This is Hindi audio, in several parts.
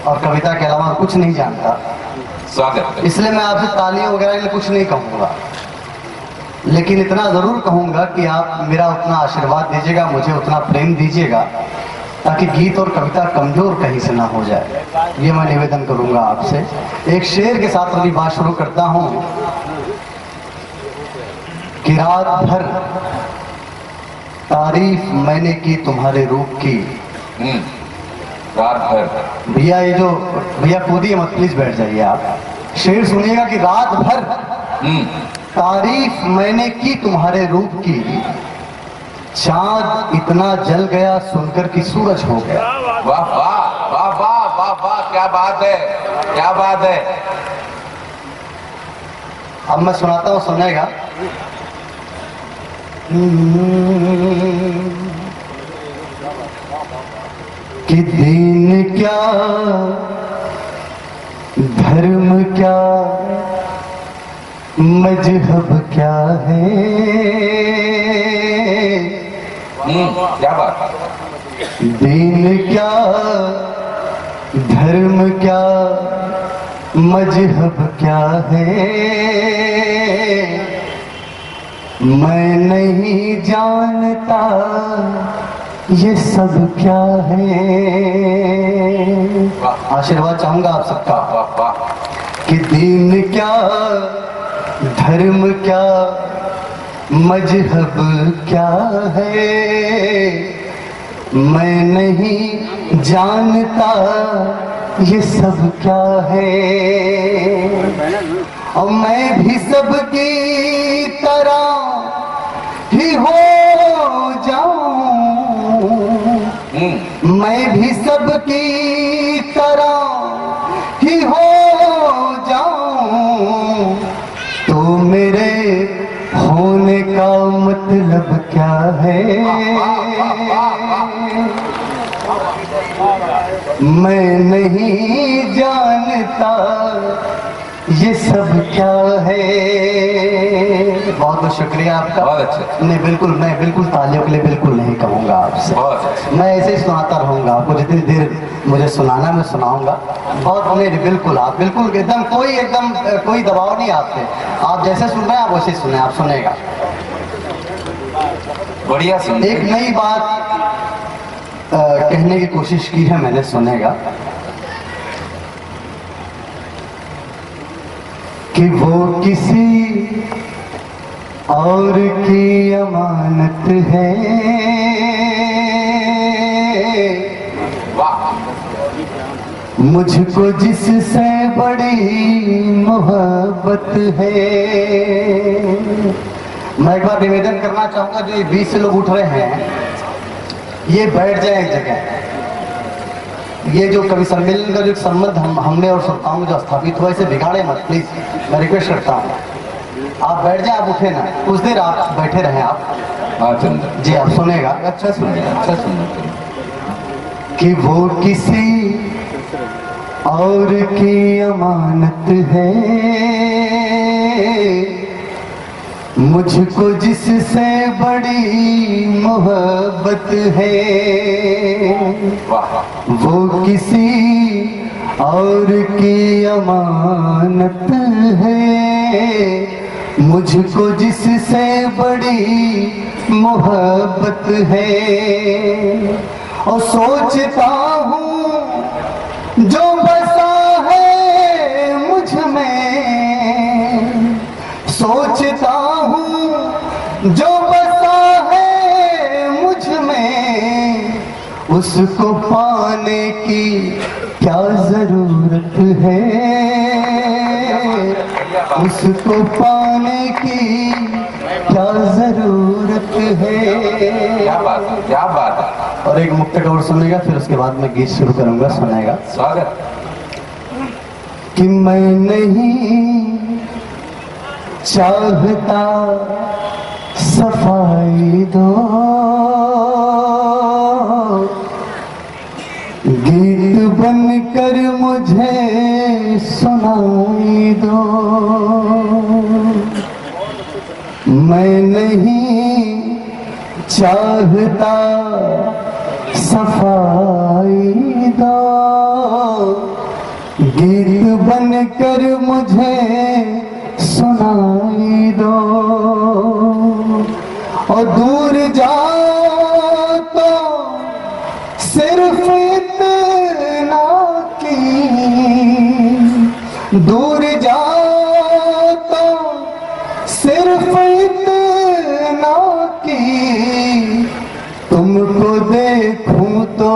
और कविता के अलावा कुछ नहीं जानता। स्वागत है। इसलिए मैं आपसे तालियों वगैरह के लिए कुछ नहीं कहूँगा, लेकिन इतना ज़रूर कहूँगा कि आप मेरा उतना आशीर्वाद दीजिएगा, मुझे उतना प्रेम दीजिएगा, ताकि गीत और कविता कमज़ोर कहीं से ना हो जाए। ये मैं निवेदन करूँगा आपसे। एक शेर के साथ अपनी बात शुरू करता हूँ कि रात भर तारीफ मैंने की तुम्हारे रूप की। रात भर। भैया ये जो भैया कूदिए मत, प्लीज बैठ जाइए आप। शेर सुनिएगा कि रात भर तारीफ मैंने की तुम्हारे रूप की, चांद इतना जल गया सुनकर कि सूरज हो गया। वाह वाह वाह वाह वाह वाह, क्या बात है, क्या बात है। अब मैं सुनाता हूँ, सुनेगा। कि दीन क्या धर्म क्या मजहब क्या है, क्या बात। दीन क्या धर्म क्या मजहब क्या है, मैं नहीं जानता ये सब क्या है। आशीर्वाद चाहूंगा आप सबका। वाह वाह। कि दीन क्या धर्म क्या मजहब क्या है, मैं नहीं जानता ये सब क्या है, और मैं भी सबकी तरह ही हो जाऊं, मैं भी सबकी तरह ही हो जाऊं, तो मेरे होने का मतलब क्या है, मैं नहीं जानता ये सब क्या है। बहुत बहुत शुक्रिया आपका। बहुत अच्छा। नहीं बिल्कुल, मैं बिल्कुल तालियों के लिए बिल्कुल नहीं कहूँगा आपसे। बहुत अच्छा। मैं ऐसे ही सुनाता रहूँगा आपको, जितनी देर मुझे सुनाना मैं सुनाऊंगा। बहुत नहीं, बिल्कुल आप बिल्कुल एकदम कोई दबाव नहीं आप पे। आप जैसे सुन रहे हैं आप वैसे सुने, आप सुनेगा। बढ़िया सुन। एक नई बात कहने की कोशिश की है मैंने, सुनेगा। कि वो किसी और की अमानत है, मुझको जिससे बड़ी मोहब्बत है। मैं एक बार निवेदन करना चाहूंगा, जो ये 20 से लोग उठ रहे हैं, ये बैठ जाए एक जगह। ये जो कवि सम्मेलन का जो संबंध हमने और श्रोताओं में जो स्थापित हुआ, इसे बिगाड़े मत प्लीज, मैं रिक्वेस्ट करता हूँ। आप बैठ जाए, आप उठे ना, कुछ देर आप बैठे रहे आप। हाँ चंद्र जी आप सुनेगा। अच्छा सुनिए, अच्छा सुनिए। कि वो किसी और की अमानत है, मुझको जिससे बड़ी मोहब्बत है, वो किसी और की अमानत है, मुझको जिससे बड़ी मोहब्बत है। और सोचता हूँ जो बसा है मुझ में, सोचता हूँ जो बसा है मुझ में, उसको पाने की क्या जरूरत है, उसको पाने की क्या जरूरत है। क्या बात है, क्या बात है। और एक मुक्तक और सुनेगा, फिर उसके बाद मैं गीत शुरू करूंगा, सुनेगा। स्वागत। कि मैं नहीं चाहता सफाई दो, गीत बनकर मुझे सुनाई दो, मैं नहीं चाहता सफाई दो, गीत बनकर मुझे सुनाई दो, और दूर जाओ तो सिर्फ इतना की, दूर जाओ तो सिर्फ इतना की, तुमको देखूं तो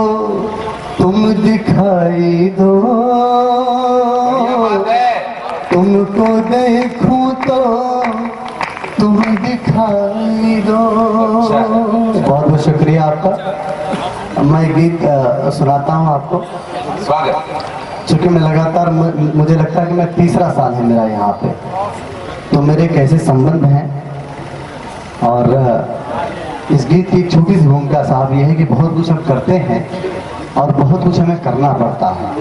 तुम दिखाई दो, तुमको देखूं तो तुम दिखाई दो। बहुत बहुत शुक्रिया आपका। मैं गीत सुनाता हूँ आपको। स्वागत। चूंकि मैं लगातार मुझे लगता है कि मैं तीसरा साल है मेरा यहाँ पे, तो मेरे कैसे संबंध हैं, और इस गीत की एक छोटी सी भूमिका साहब ये है कि बहुत कुछ हम करते हैं और बहुत कुछ हमें करना पड़ता है।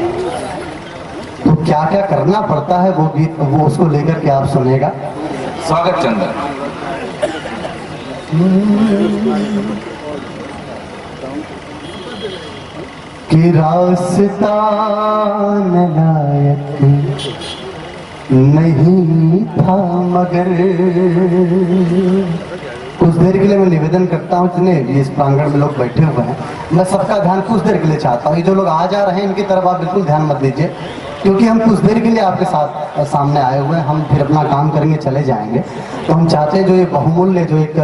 तो क्या क्या करना पड़ता है वो गीत, वो उसको लेकर के आप सुनेगा। स्वागत चंदन। कि रास्ता नालायक नहीं था मगर, कुछ देर के लिए मैं निवेदन करता हूँ जितने इस प्रांगण में लोग बैठे हुए हैं, मैं सबका ध्यान कुछ देर के लिए चाहता हूँ। ये जो लोग आ जा रहे हैं इनकी तरफ आप बिल्कुल ध्यान मत दीजिए, क्योंकि हम कुछ देर के लिए आपके साथ सामने आए हुए हैं, हम फिर अपना काम करेंगे चले जाएंगे। तो हम चाहते हैं जो ये बहुमूल्य जो एक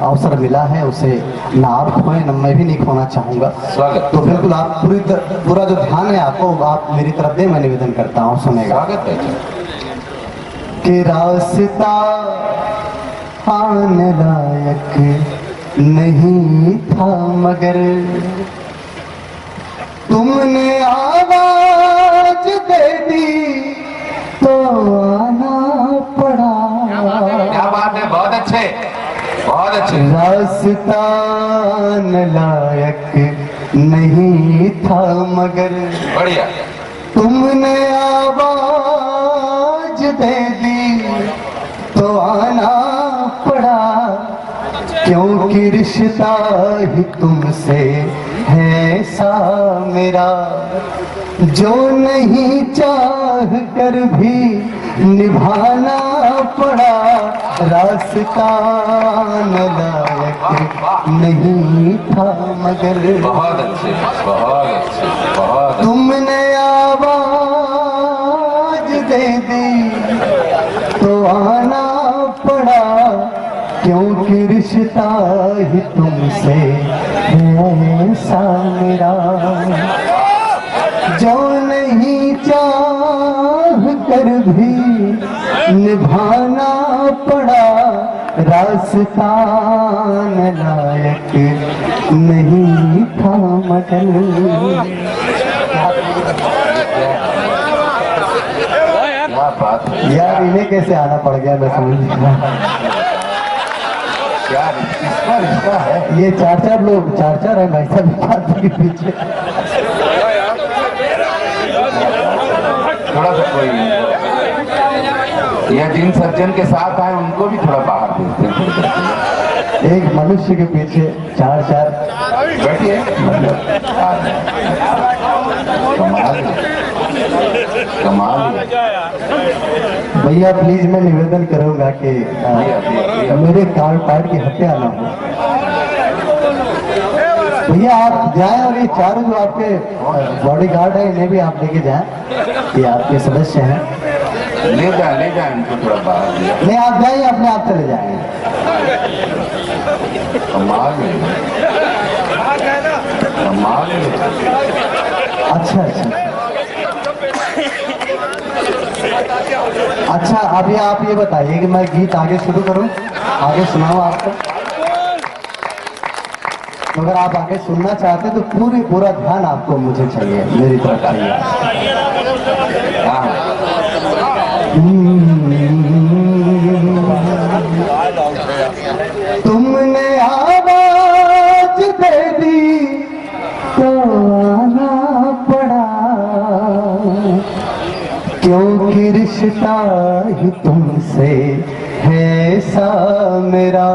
अवसर मिला है उसे ना आप खोएं, न मैं भी नहीं खोना चाहूँगा। तो बिल्कुल आप पूरा जो ध्यान है आपको आप मेरी तरफ दे, मैं निवेदन करता हूँ, सुनेगा। स्वागत है। कि रास्ता आने लायक नहीं था मगर, तुमने आवाज दे दी तो आना पड़ा। क्या बात है, बहुत अच्छे, बहुत अच्छे। रास्ता नालायक नहीं था मगर, बढ़िया। तुमने आवाज दे दी तो आना पड़ा, क्योंकि रिश्ता ही तुमसे है सा मेरा, जो नहीं चाह कर भी निभाना पड़ा। रास्ता नालायक नहीं था मगर, बहुत अच्छे, बहुत अच्छे, बहुत। तुमने आवाज दे दी तो आना पड़ा, क्योंकि रिश्ता ही तुमसे है सा मेरा, जो नहीं चाह कर भी निभाना पड़ा। रास्ता नालायक नहीं था मगर। क्या बात है यार, इन्हें कैसे आना पड़ गया मैं समझ नहीं रहा। क्या इसका रिश्ता है। ये चार चार है भाई साहब के पीछे। थोड़ा सा कोई यह जिन सज्जन के साथ आए उनको भी थोड़ा बाहर भेजते हैं। एक मनुष्य के पीछे चार बैठिए। कमाल, कमाल। भैया प्लीज मैं निवेदन करूंगा कि मेरे कार्ड की हत्या ना हो। भैया आप जाएं और ये चारों जो आपके बॉडीगार्ड है इन्हें भी आप लेके जाएं, ये आपके सदस्य हैं। ले जाए इनको थोड़ा बाहर। नहीं आप जाइए, अपने आप चले जाएंगे। कमाल है, कमाल है। अच्छा अच्छा, अभी आप ये बताइए कि मैं गीत आगे शुरू करूं, आगे सुनाऊं आपको? तो अगर आप आगे सुनना चाहते तो पूरा ध्यान आपको मुझे चाहिए, मेरी तरफ चाहिए। तुमने आवाज दे दी तो आना पड़ा, क्योंकि रिश्ता ही तुमसे है सा मेरा,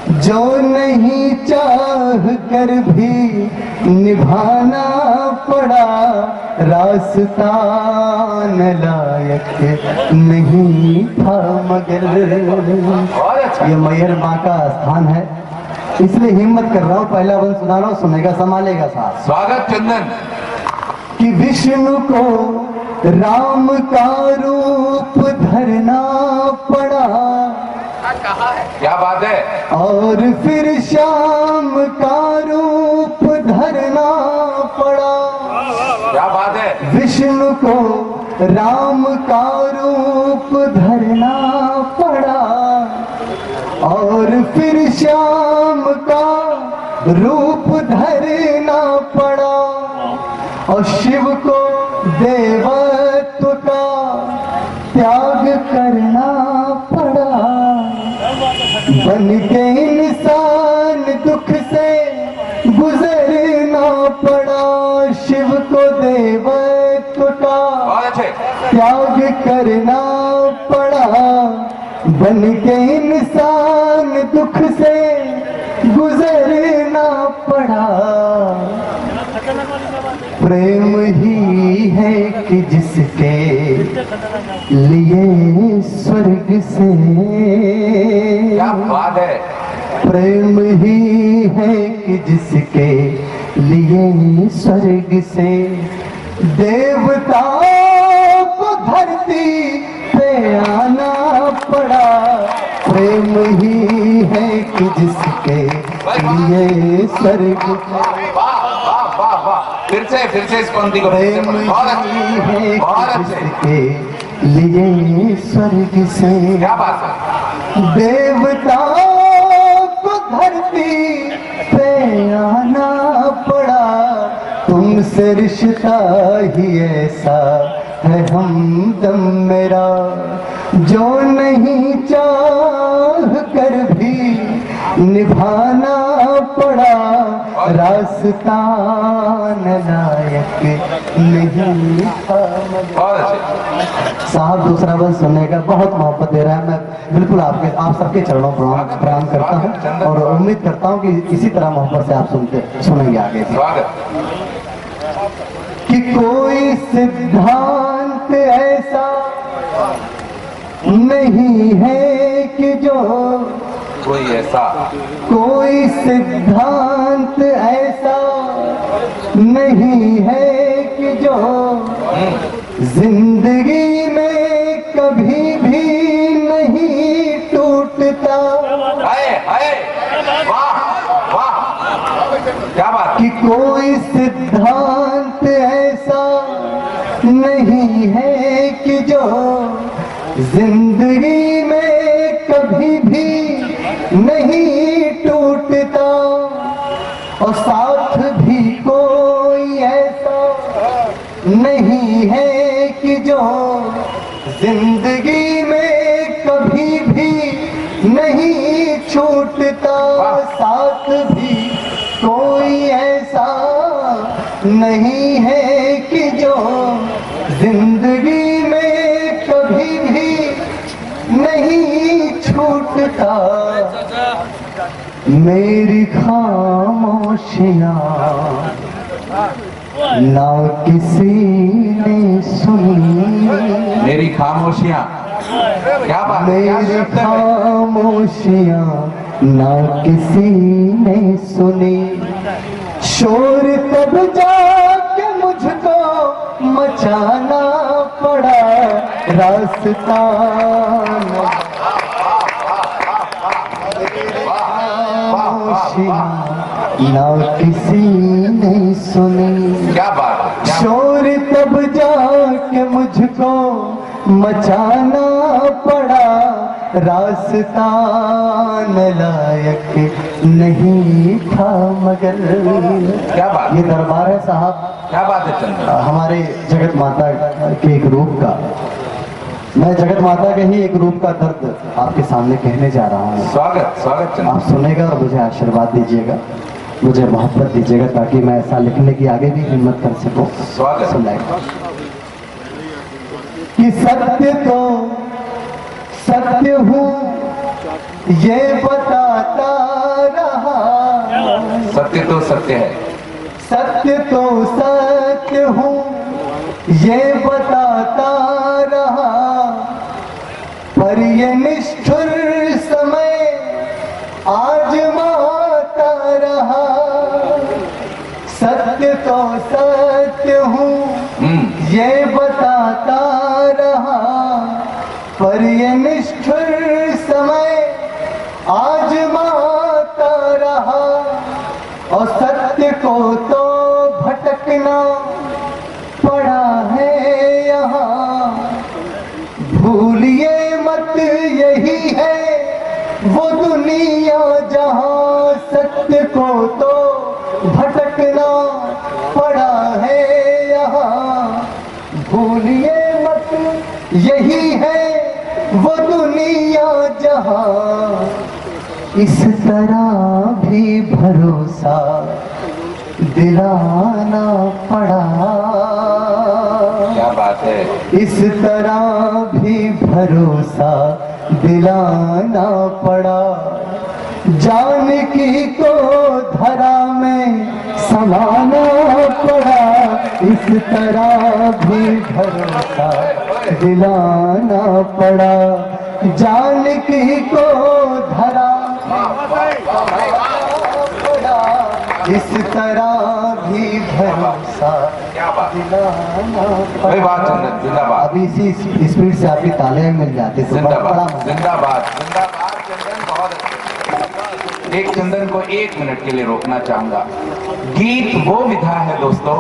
जो नहीं चाह कर भी निभाना पड़ा, रास्ता नालायक नहीं था मगर। बहुत अच्छा। ये मैहर माँ का स्थान है, इसलिए हिम्मत कर रहा हूँ, पहला बंद सुना रहा हूँ, सुनेगा संभालेगा साथ। स्वागत चंदन। कि विष्णु को राम का रूप धरना पड़ा, क्या बात है। और फिर श्याम का रूप धरना पड़ा। क्या बात है। विष्णु को राम का रूप धरना पड़ा, और फिर श्याम का रूप धरना पड़ा, और शिव को देवत्व का त्याग करना पड़ा। बन के इंसान दुख से गुजरना पड़ा, शिव को देवत्व का बहुत अच्छे। त्याग करना पड़ा। बन के इंसान दुख से गुजरना पड़ा। प्रेम ही है कि जिसके लिए स्वर्ग से, क्या बात है। प्रेम ही है कि जिसके लिए स्वर्ग से देवताओं को धरती पे आना पड़ा। प्रेम ही है कि जिसके लिए स्वर्ग, वाह वाह वाह वाह। फिर से इस पंक्ति को फिर से प्रेम पढ़ो। बहुत अच्छे, ही बहुत है कि अच्छे। जिसके लिए स्वर्ग से क्या बात है। देवताओं को धरती पे आना पड़ा। तुमसे रिश्ता ही ऐसा है हमदम मेरा, जो नहीं चाह कर भी निभाना पड़ा। रास्ता नालायक नहीं था मगर। बहुत अच्छे। साहब दूसरा बंद सुनने का बहुत मोहब्बत दे रहा है, मैं बिल्कुल आप सबके चरणों प्रणाम करता हूँ, और उम्मीद करता हूँ कि इसी तरह मोहब्बत से आप सुनेंगे आगे भी। स्वागत। कि कोई सिद्धांत ऐसा नहीं है कि जो, कोई सिद्धांत ऐसा नहीं है कि जो जिंदगी में कभी भी नहीं टूटता। वाह वाह। क्या बात। कि कोई सिद्धांत ऐसा नहीं है कि जो जिंदगी में कभी भी नहीं टूटता, और साथ भी कोई ऐसा नहीं है कि जो जिंदगी में कभी भी नहीं छूटता। साथ भी कोई ऐसा नहीं है कि जो जिंदगी में कभी भी नहीं छूटता। मेरी खामोशियां ना किसी ने सुनी, मेरी खामोशियां। क्या बात। मेरी खामोशियां ना किसी ने सुनी। शोर तब जाके मुझको मचाना पड़ा, रास्ता ना किसी ने सुनी। क्या बात। शोर तब जाके मुझको मचाना पड़ा, रास्ता नालायक नहीं था मगर। क्या बात। ये दरबार है साहब, क्या बात है चंदन। हमारे जगत माता के एक रूप का, मैं जगत माता के ही एक रूप का दर्द आपके सामने कहने जा रहा हूँ। स्वागत स्वागत चंदन। आप सुनेगा और मुझे आशीर्वाद दीजिएगा, मुझे मोहब्बत दीजिएगा, ताकि मैं ऐसा लिखने की आगे भी हिम्मत कर सकूं। स्वागत। सुनाएगा कि सत्य तो सत्य हूँ ये बताता रहा, सत्य तो सत्य है, सत्य तो सत्य हूँ, ये बताता रहा, पर ये निष्ठुर समय आजमाता रहा। सत्य तो सत्य हूँ, ये बताता रहा, पर ये निष्ठुर समय आजमाता रहा। और सत्य को तो भटकना पड़ा है यहाँ, भूलिए मत यही है वो दुनिया जहाँ। सत्य को तो भटकना पड़ा है यहाँ, भूलिए मत यही है वो दुनिया जहाँ। इस तरह भी भरोसा दिलाना पड़ा, क्या बात है, इस तरह भी भरोसा दिलाना पड़ा। जानकी को धरा में समाना पड़ा, इस तरह भी भरोसा दिलाना पड़ा। जानकी को धरा पड़ा, इस तरह भी भरोसा दिलाना भाई पड़ा। बात चंदन जिंदाबाद, अभी इसी स्पीड से आपकी तालियां मिल जाती तो बड़ा जिंदाबाद मजा। जिंदाबाद जिंदाबाद चंदन, बहुत अच्छा। एक चंदन को 1 मिनट के लिए रोकना चाहूंगा। गीत वो विधा है दोस्तों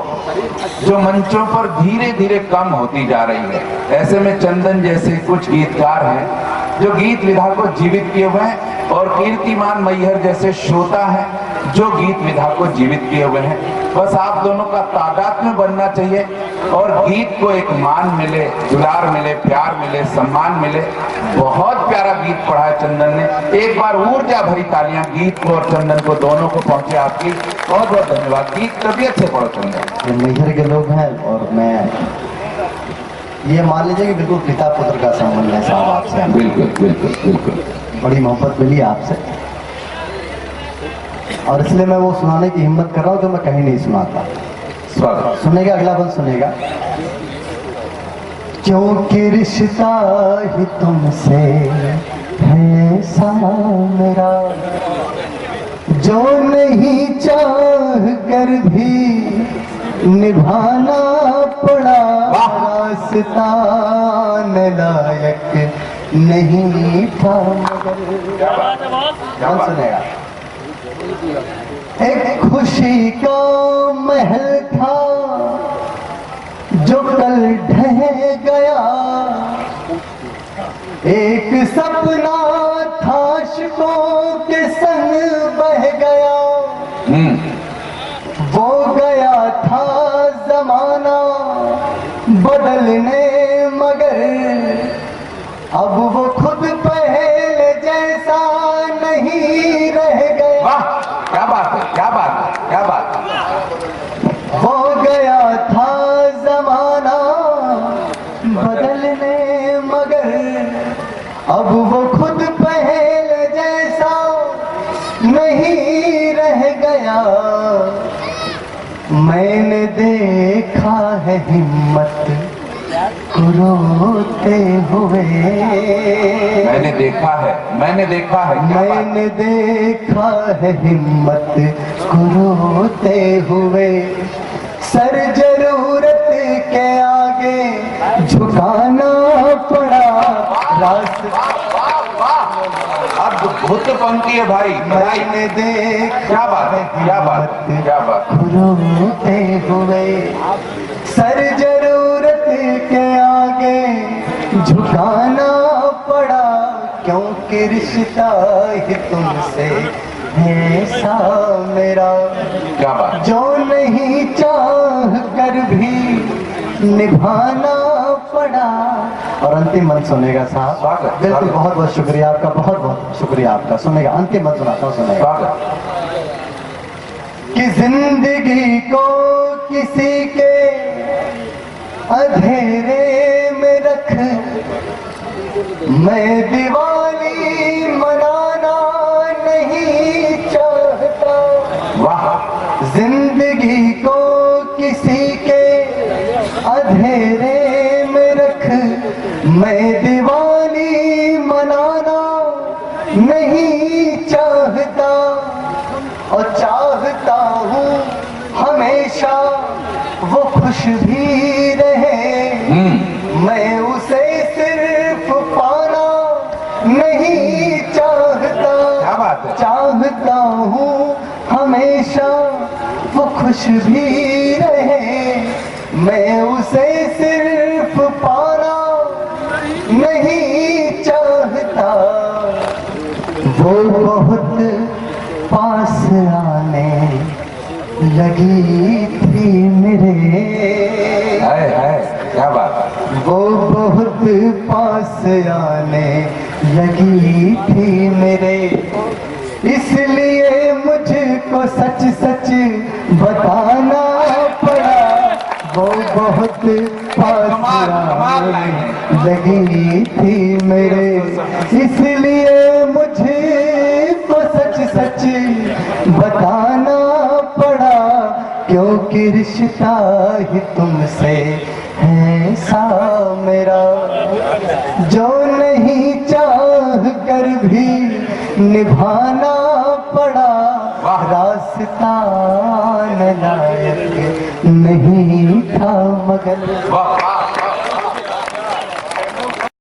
जो मंचों पर धीरे धीरे कम होती जा रही है। ऐसे में चंदन जैसे कुछ गीतकार हैं जो गीत विधा को जीवित किए हुए हैं, और कीर्तिमान मैहर जैसे श्रोता हैं जो गीत विधा को जीवित किए हुए हैं। बस आप दोनों का तादाद में बनना चाहिए और गीत को एक मान मिले, दुलार मिले, प्यार मिले, सम्मान मिले। बहुत प्यारा गीत पढ़ा है चंदन ने। एक बार ऊर्जा भरी तालियां गीत को और चंदन को दोनों को पहुंचे आपकी। बहुत बहुत धन्यवाद। गीत तबीयत से पढ़ो चंदन। ये मैहर के लोग हैं और मैं ये मान लीजिए कि बिल्कुल पिता पुत्र का संबंध है साहब आपसे। बिल्कुल बिल्कुल बिल्कुल, बड़ी मोहब्बत मिली आपसे और इसलिए मैं वो सुनाने की हिम्मत कर रहा हूँ जो मैं कहीं नहीं सुनाता। स्वागत। सुनेगा, अगला बंद सुनेगा। क्योंकि रिश्ता ही तुमसे है सामा मेरा, जो नहीं चाह कर भी निभाना पड़ा। रास्ता लायक नहीं था मगर। कौन सुनेगा? एक खुशी का महल था जो कल ढह गया, एक सपना था अश्कों के संग बह गया। वो गया था जमाना बदलने मगर अब वो खुद पहले जैसा नहीं रह गया। वाह, क्या बात है, क्या बात है, क्या बात है। हो गया था जमाना बदलने मगर अब वो खुद पहले जैसा नहीं रह गया। मैंने देखा है हिम्मत को रोते हुए, मैंने देखा है, मैंने देखा है, क्या बात है। मैंने देखा है हिम्मत को रोते हुए। सर जरूरत के आगे झुकाना पड़ा। रास्ता अद्भुत पंक्ति है भाई। मैंने देखा, क्या बात है, क्या बात है, क्या बात है। रोते हुए सर जरूरत के आगे झुकाना पड़ा। क्योंकि रिश्ता ही तुमसे है सा मेरा, क्या बात। जो नहीं चाह कर भी निभाना पड़ा। और अंतिम मंत्र सुनेगा साहब। स्वागत। बिल्कुल, बहुत बहुत शुक्रिया आपका, बहुत बहुत शुक्रिया आपका। सुनेगा, अंतिम मंत्र सुनाता हूँ, सुनेगा। स्वागत। कि जिंदगी को किसी के अंधेरे में रख मैं दिवाली मना अंधेरे में रख मैं दीवानी मनाना नहीं चाहता, और चाहता हूँ हमेशा वो खुश भी रहे, मैं उसे सिर्फ पाना नहीं चाहता। क्या बात है? चाहता हूँ हमेशा वो खुश भी रहे, मैं उसे सिर्फ पाना नहीं चाहता। वो बहुत पास आने लगी थी मेरे, है क्या बात है? वो बहुत पास आने लगी थी मेरे, इसलिए मुझको सच सच बताना पड़ा। वो बहुत पास कमाल आने लगी थी मेरे, इसलिए मुझको सच सच बताना पड़ा, क्योंकि रिश्ता ही तुमसे है सा मेरा, जो नहीं चाह कर भी निभाना पड़ा। रास्ता नालायक नहीं था मगर वाह